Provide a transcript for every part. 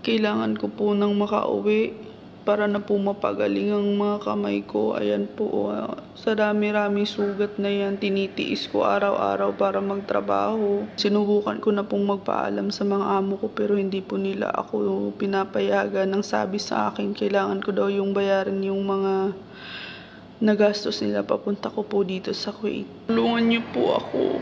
Kailangan ko po ng makauwi para na po mapagaling ang mga kamay ko. Ayan po, sa dami-rami sugat na yan, tinitiis ko araw-araw para magtrabaho. Sinubukan ko na pong magpaalam sa mga amo ko pero hindi po nila ako pinapayagan. Nang sabi sa akin, kailangan ko daw yung bayaran yung mga nagastos nila papunta ko po dito sa Kuwait. Tulungan niyo po ako.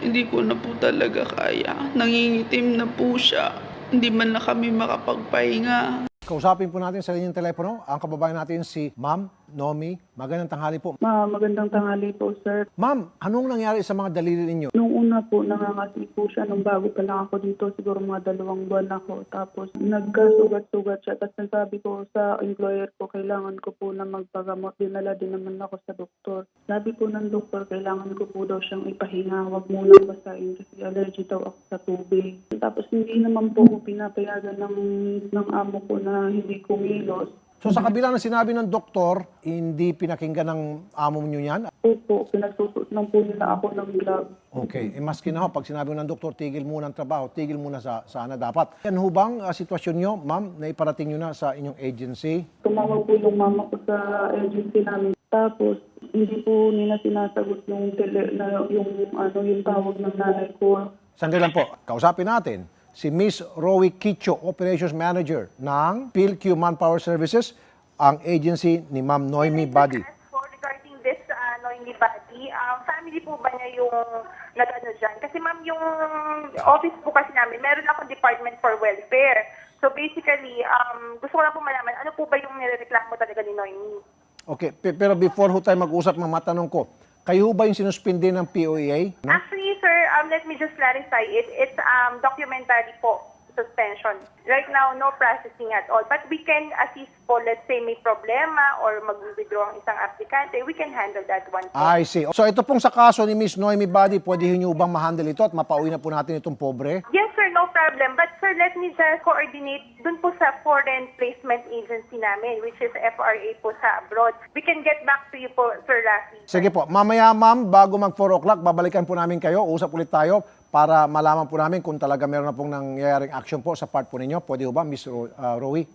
Hindi ko na po talaga kaya. Nangingitim na po siya. Hindi man na kami makapagpahinga. Kausapin po natin sa linyang telepono ang kababayan natin si Ma'am Nomi. Magandang tanghali po. Magandang tanghali po, sir. Ma'am, anong nangyari sa mga daliri ninyo? Nung una po, nangangati po siya. Nung bago pa lang ako dito, siguro mga 2 buwan ako. Tapos nagkasugat-sugat siya. Tapos nagsabi ko sa employer ko, kailangan ko po na magpagamot. Dinala din naman ako sa doktor. Sabi po ng doktor, kailangan ko po daw siyang ipahinga. Huwag munang basahin kasi allergy daw ako sa tubig. Tapos hindi naman po ako pinapayagan ng amo ko na hindi kumilos. So sa kabila ng sinabi ng doktor, hindi pinakinggan ng amo nyo yan? Opo, pinagsusuot lang po nila ako ng glove. Okay, maski na ho, pag sinabi ng doktor, tigil muna ang trabaho, tigil muna sana dapat. Yan ho bang sitwasyon nyo, ma'am, na iparating nyo na sa inyong agency? Tumawag po yung mama ko sa agency namin. Tapos, hindi po nila sinasagot yung tawag ng nanay ko. Sandali lang po, kausapin natin si Miss Rowie Kicho, Operations Manager ng PhilQ Manpower Services, ang agency ni Ma'am Noemi Badi. Regarding this Noemi Badi, family po ba niya yung nag-ano dyan? Kasi ma'am, yung office po kasi namin, meron akong Department for Welfare. So basically, gusto ko lang po malaman, ano po ba yung nirereklamo talaga ni Noemi? Okay, pero before ho tayo mag-usap, matanong ko, kayo ba yung sinuspindi ng POEA? No? Actually, sir, let me just clarify it. It's documentary po, suspension. Right now, no processing at all. But we can assist po, let's say may problema or mag-withdraw ang isang aplikante, we can handle that one po. I see. So ito pong sa kaso ni Miss Noemi Badi, pwede nyo bang ma-handle ito at mapauwi na po natin itong pobre? Yes, sir, no problem. But sir, let me just coordinate dun po sa foreign placement agency namin, which is FRA po sa abroad. We can get back to you po, Sir Rafi. Sige po. Mamaya, ma'am, bago mag 4 o'clock, babalikan po namin kayo. Usap ulit tayo para malaman po namin kung talaga meron na pong nangyayaring action po sa part po ninyo. Pwede ho ba, Miss Rowie?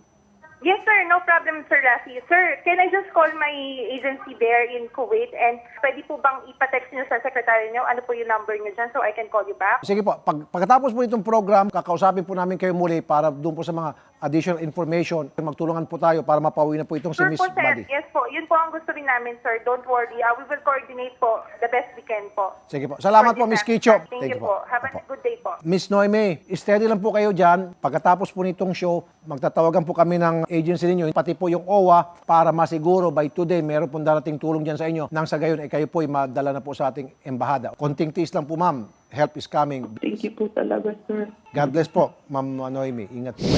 Yes, sir, no problem, Sir Rafi. Sir, can I just call my agency there in Kuwait and pwede po bang ipatext niyo sa secretary niyo? Ano po yung number niyo dyan so I can call you back? Sige po. Pagkatapos po itong program, kakausapin po namin kayo muli para doon po sa mga additional information. Magtulungan po tayo para mapauwi na po itong si Sure Miss po, sir. Badi. Yes po. Yun po ang gusto rin namin, sir. Don't worry. We will coordinate po the best we can po. Sige po. Salamat po, Miss Kicho. Thank you po. Have a good day po. Miss Noemi, steady lang po kayo dyan. Pagkatapos po nitong show, magtatawagan po kami ng agency ninyo, pati po yung OWA, para masiguro by today, meron pong darating tulong dyan sa inyo. Nang sa gayon, kayo po ay madala na po sa ating embahada. Konting tiis lang po, ma'am. Help is coming. Thank you po talaga, sir. God bless po, Ma'am Noemi. Ingat po.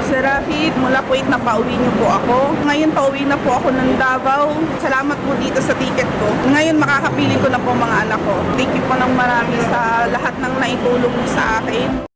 Sir Rafi, mula Kuwait na pauwi niyo po ako. Ngayon pauwi na po ako ng Davao. Salamat po dito sa ticket ko. Ngayon makakapiling ko na po mga anak ko. Thank you po ng marami sa lahat ng naitulong sa akin.